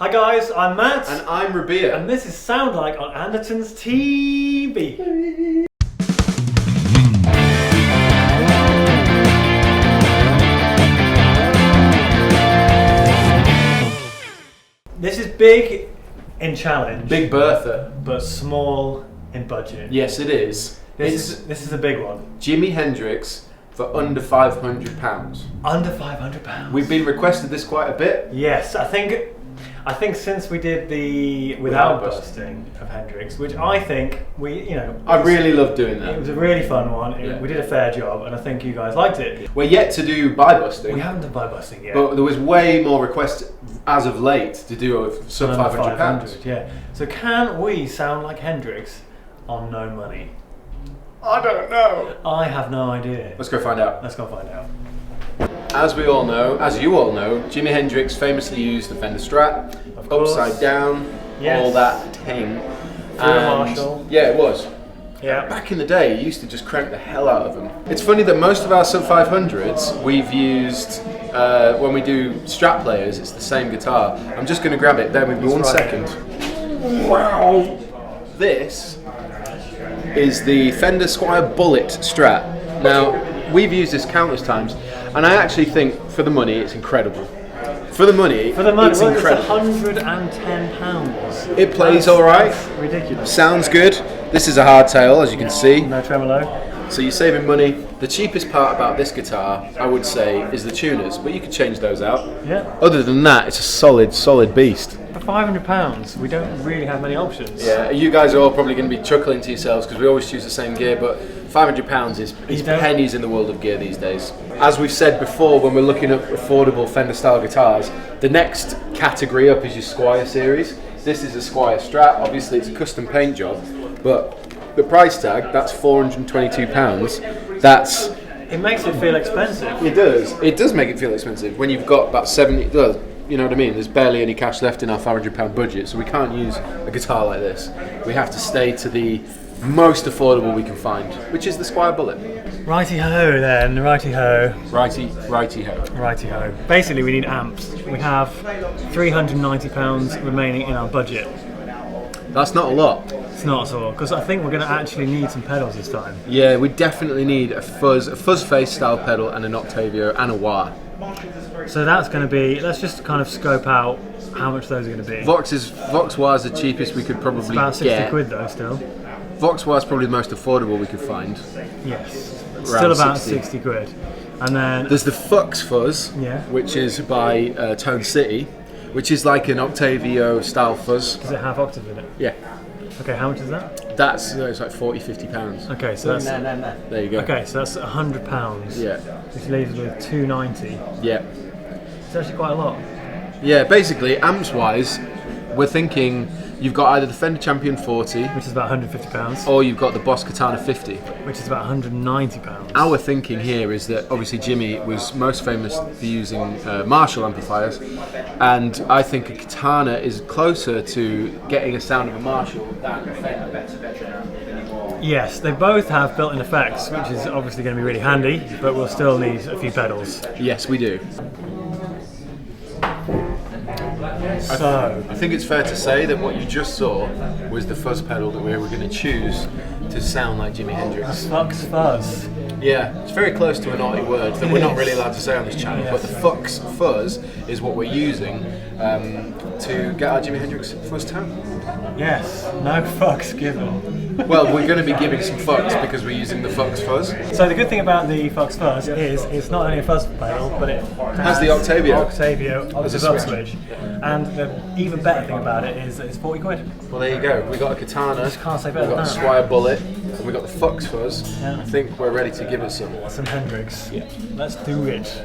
Hi guys, I'm Matt. And I'm Rabea. And this is Sound Like on Andertons TV. This is big in challenge. Big Bertha. But small in budget. Yes, it is. This is a big one. Jimi Hendrix for under £500. Under £500. We've been requested this quite a bit. Yes, I think since we did the Without Busting of Hendrix, which I think I really loved doing that. It was a really fun one. We did a fair job, and I think you guys liked it. We're yet to do By Busting. We haven't done By Busting yet. But there was way more requests as of late to do a sub £500. Yeah. So can we sound like Hendrix on no money? I don't know. I have no idea. Let's go find out. Let's go find out. As we all know, as you all know, Jimi Hendrix famously used the Fender Strat, upside down, all that ting. Marshall. Yeah, it was. Yeah. Back in the day, you used to just crank the hell out of them. It's funny that most of our sub 500s we've used when we do Strat players. It's the same guitar. I'm just going to grab it. Bear with me one second. Wow. This is the Fender Squier Bullet Strat. Now, we've used this countless times, and I actually think for the money, it's incredible. For the money, it's incredible. It's £110. It plays alright. Ridiculous. Sounds good. This is a hardtail, as you can see. No tremolo. So you're saving money. The cheapest part about this guitar, I would say, is the tuners, but you could change those out. Yeah. Other than that, it's a solid beast. For £500, we don't really have many options. Yeah, you guys are all probably going to be chuckling to yourselves because we always choose the same gear, but £500 is pennies in the world of gear these days. As we've said before, when we're looking at affordable Fender style guitars, the next category up is your Squier series. This is a Squier Strat. Obviously, it's a custom paint job, but the price tag, that's £422. That's... It makes it feel expensive. It does. It does make it feel expensive when you've got about 70... Well, you know what I mean? There's barely any cash left in our £500 budget, so we can't use a guitar like this. We have to stay to the most affordable we can find, which is the Squier Bullet. Righty-ho then, righty-ho. Righty-ho. Righty-ho. Basically, we need amps. We have £390 remaining in our budget. That's not a lot. It's not at all, because I think we're going to actually need some pedals this time. Yeah, we definitely need a fuzz face style pedal and an Octavio and a wah. So that's going to be, let's just kind of scope out how much those are going to be. Vox wah is the cheapest we could probably it's about 60 get. quid though still. Vox wah is probably the most affordable we could find. Yes, still about 60 quid. And then there's the Fux Fuzz, which is by Tone City, which is like an Octavio style fuzz. Does it have octave in it? Yeah. Okay, how much is that? That's it's like £40-50. Okay, so that's there you go. Okay, so that's £100. Yeah. Which leaves us with £290. Yeah. It's actually quite a lot. Yeah, basically amps wise, we're thinking you've got either the Fender Champion 40, which is about £150, or you've got the Boss Katana 50, which is about £190. Our thinking here is that obviously Jimmy was most famous for using Marshall amplifiers, and I think a Katana is closer to getting a sound of a Marshall than a Fender. Yes, they both have built-in effects, which is obviously going to be really handy, but we'll still need a few pedals. Yes, we do. So I think it's fair to say that what you just saw was the fuzz pedal that we were going to choose to sound like Jimi Hendrix. Fux Fuzz. Yeah, it's very close to a naughty word that we're not really allowed to say on this channel, but the Fux Fuzz is what we're using to get our Jimi Hendrix fuzz tone. Yes, no fucks given. Well, we're going to be giving some fucks because we're using the Fux Fuzz. So the good thing about the Fux Fuzz is it's not only a fuzz pedal, but it has the Octavio as a switch. And the even better thing about it is that it's 40 quid. Well, there you go. We got a Katana, just can't say better we got a Squier Bullet, and we got the Fux Fuzz. Yeah. I think we're ready to give it some Hendrix. Yeah. Let's do it.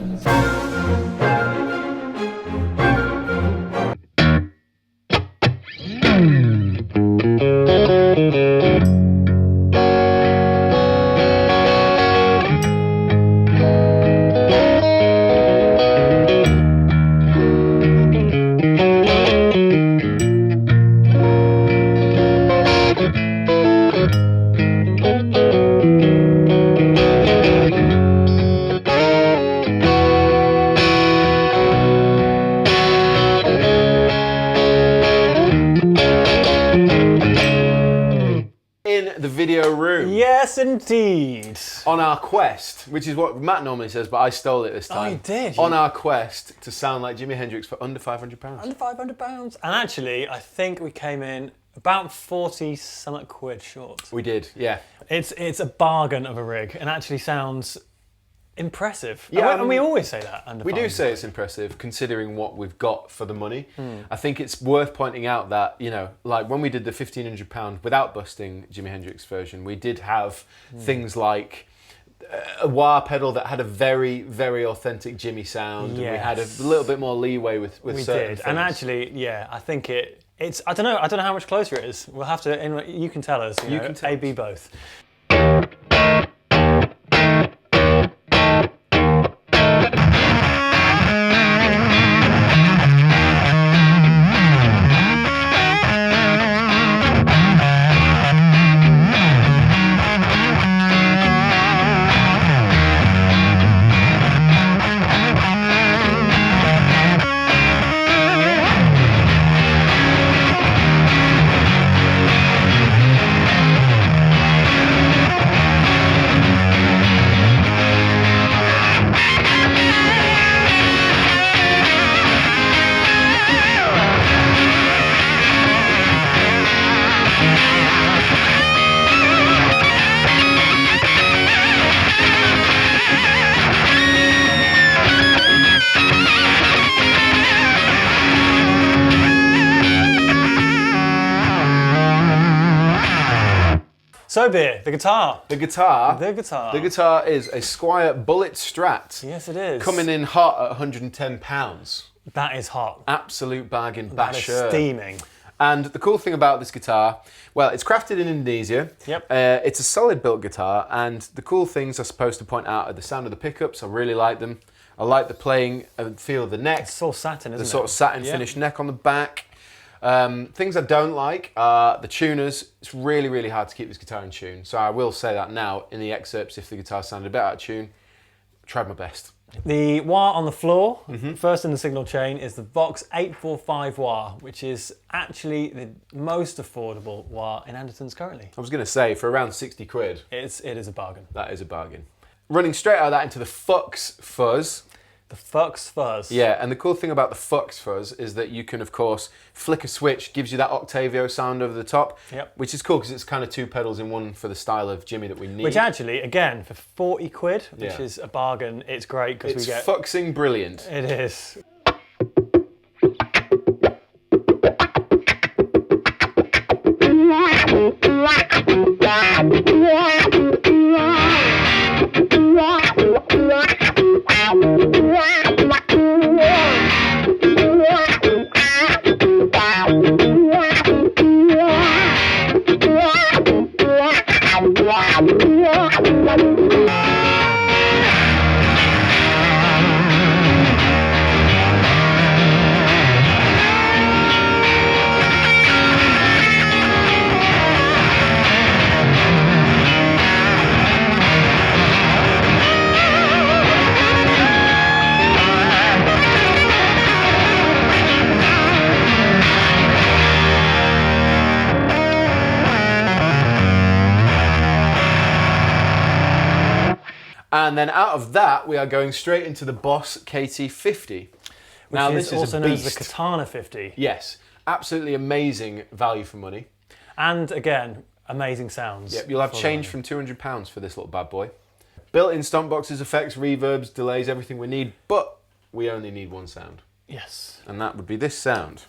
Yes, indeed. On our quest, which is what Matt normally says, but I stole it this time. Oh, you did? On our quest to sound like Jimi Hendrix for under £500. Under £500. And actually, I think we came in about 40-something quid short. We did, yeah. It's a bargain of a rig and actually sounds impressive. Yeah, and we always say that. Under we do £500. say it's impressive considering what we've got for the money. I think it's worth pointing out that, you know, like when we did the £1,500 without busting Jimi Hendrix version, we did have things like a wah pedal that had a very, very authentic Jimmy sound. Yes. And we had a little bit more leeway with certain things. And actually, yeah, I think it's I don't know how much closer it is. We'll have to, anyway, you can tell us. You know, can tell A, B, us. both. So, Beer, the guitar. The guitar. The guitar. The guitar is a Squire Bullet Strat. Yes, it is. Coming in hot at £110. That is hot. Absolute bargain That is basher. steaming. And the cool thing about this guitar, well, it's crafted in Indonesia. Yep. It's a solid built guitar, and the cool things I'm supposed to point out are the sound of the pickups. I really like them. I like the playing and feel of the neck. It's all satin, isn't it? The sort of satin finished neck on the back. Things I don't like are the tuners. It's really, really hard to keep this guitar in tune. So I will say that now in the excerpts, if the guitar sounded a bit out of tune, I tried my best. The wah on the floor, first in the signal chain, is the Vox 845 wah, which is actually the most affordable wah in Andertons currently. I was going to say, for around 60 quid, It is a bargain. that is a bargain. Running straight out of that into the Fux Fuzz. The Fux Fuzz. Yeah, and the cool thing about the Fux Fuzz is that you can, of course, flick a switch, gives you that Octavio sound over the top, which is cool because it's kind of two pedals in one for the style of Jimmy that we need. Which actually, again, for 40 quid, which Yeah. is a bargain, it's great because we get... It's fuxing brilliant. It is. And then out of that, we are going straight into the Boss KT50. Now, Which this is is also a known as beast. the Katana 50. Yes, absolutely amazing value for money. And again, amazing sounds. Yep, you'll have change from £200 for this little bad boy. Built-in stomp boxes, effects, reverbs, delays, everything we need, but we only need one sound. Yes. And that would be this sound.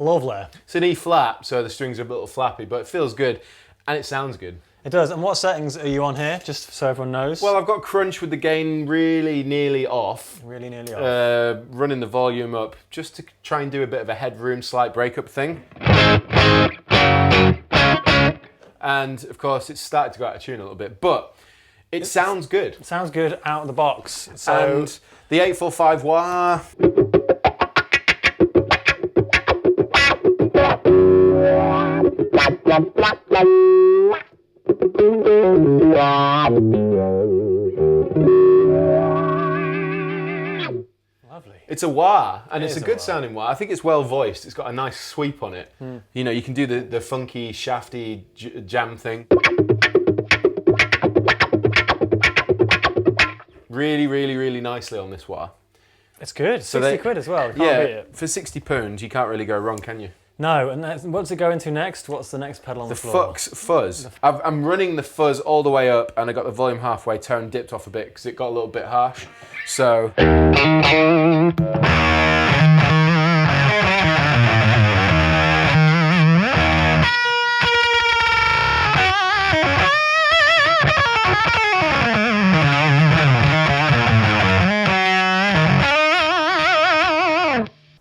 Lovely. It's an E flat, so the strings are a little flappy, but it feels good and it sounds good. It does. And what settings are you on here, just so everyone knows? Well, I've got crunch with the gain really nearly off. Really nearly off. Running the volume up just to try and do a bit of a headroom slight breakup thing. And of course, it's started to go out of tune a little bit, but it sounds good. It sounds good out of the box. So And the 845 wah. Lovely. It's a wah, and it's a is a good wah. sounding wah. I think it's well voiced. It's got a nice sweep on it. You know, you can do the funky, shafty jam thing. Really, really, really nicely on this wah. It's good. 60 quid as well. Can't beat Yeah, it. for £60, you can't really go wrong, can you? No, and what's it go into next? What's the next pedal on the floor? Fux Fuzz. I'm running the fuzz all the way up, and I got the volume halfway, tone dipped off a bit because it got a little bit harsh. So.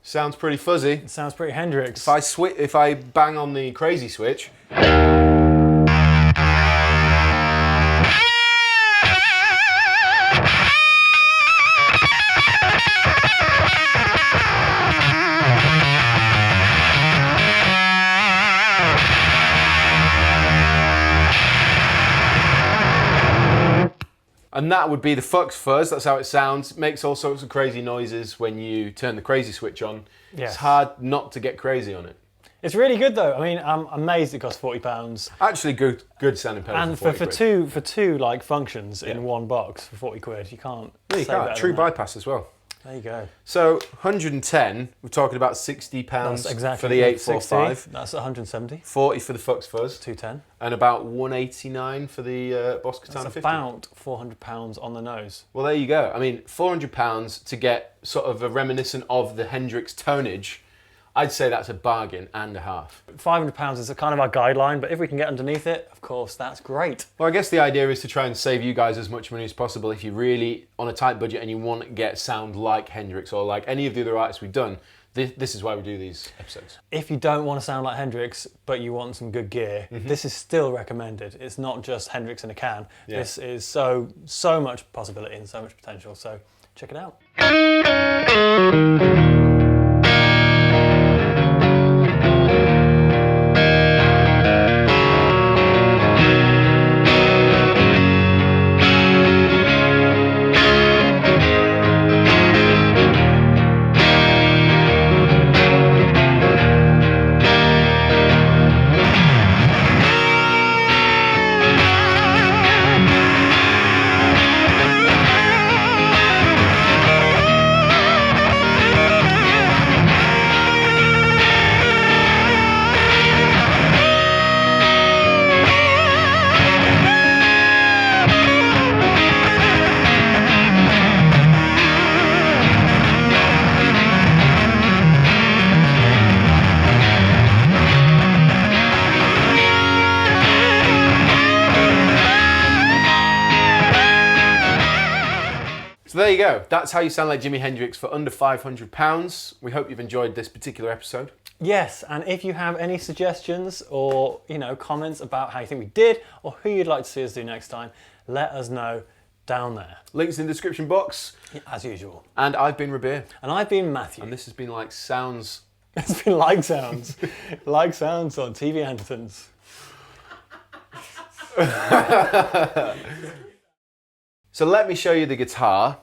Sounds pretty fuzzy. It sounds pretty Hendrix. If I bang on the crazy switch. And that would be the Fux Fuzz, that's how it sounds. Makes all sorts of crazy noises when you turn the crazy switch on. Yes. It's hard not to get crazy on it. It's really good though. I mean, I'm amazed it costs £40. Actually good sounding pedal And for 40 for two like functions in one box for 40 quid, you can't. Yeah, you say can't. better True than that. bypass as well. There you go. So 110, we're talking about £60 That's exactly for the 60. 845. That's 170. 40 for the Fux Fuzz. 210. And about 189 for the Boss Katana That's 50. about £400 on the nose. Well, there you go. I mean, £400 to get sort of a reminiscent of the Hendrix tonage. I'd say that's a bargain and a half. £500 is a kind of our guideline, but if we can get underneath it, of course, that's great. Well, I guess the idea is to try and save you guys as much money as possible. If you're really on a tight budget and you want to get sound like Hendrix or like any of the other artists we've done, this is why we do these episodes. If you don't want to sound like Hendrix, but you want some good gear, this is still recommended. It's not just Hendrix in a can. Yeah. This is so much possibility and so much potential, so check it out. So there you go. That's how you sound like Jimi Hendrix for under £500. We hope you've enjoyed this particular episode. Yes, and if you have any suggestions or comments about how you think we did or who you'd like to see us do next time, let us know down there. Links in the description box. As usual. And I've been Rabea. And I've been Matthew. And this has been like sounds. It's been like sounds. Like sounds on TV Andertons. So let me show you the guitar.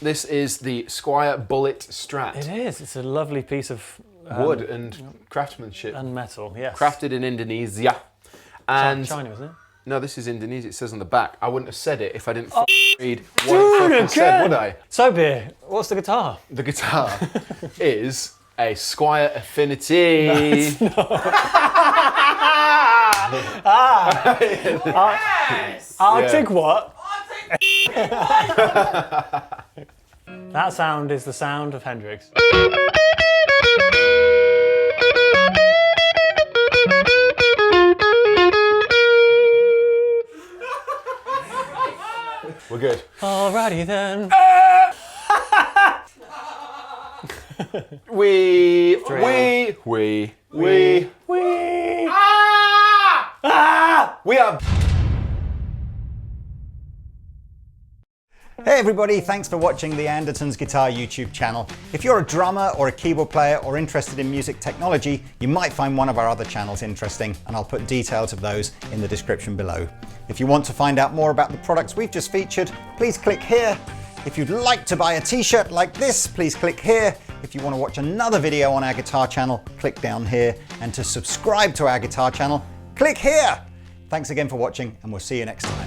This is the Squire Bullet Strat. It is. It's a lovely piece of wood and craftsmanship. and metal. Yes. Crafted in Indonesia. And China, isn't it? no, this is Indonesia. It says on the back. I wouldn't have said it if I didn't read what it fucking said, would I? So, Beer, what's the guitar? The guitar is a Squire Affinity. Arctic what? That sound is the sound of Hendrix. We're good. Alrighty then. We are. Hey everybody, thanks for watching the Andertons Guitar YouTube channel. If you're a drummer or a keyboard player or interested in music technology, you might find one of our other channels interesting, and I'll put details of those in the description below. If you want to find out more about the products we've just featured, please click here. If you'd like to buy a t-shirt like this, please click here. If you want to watch another video on our guitar channel, click down here. And to subscribe to our guitar channel, click here. Thanks again for watching, and we'll see you next time.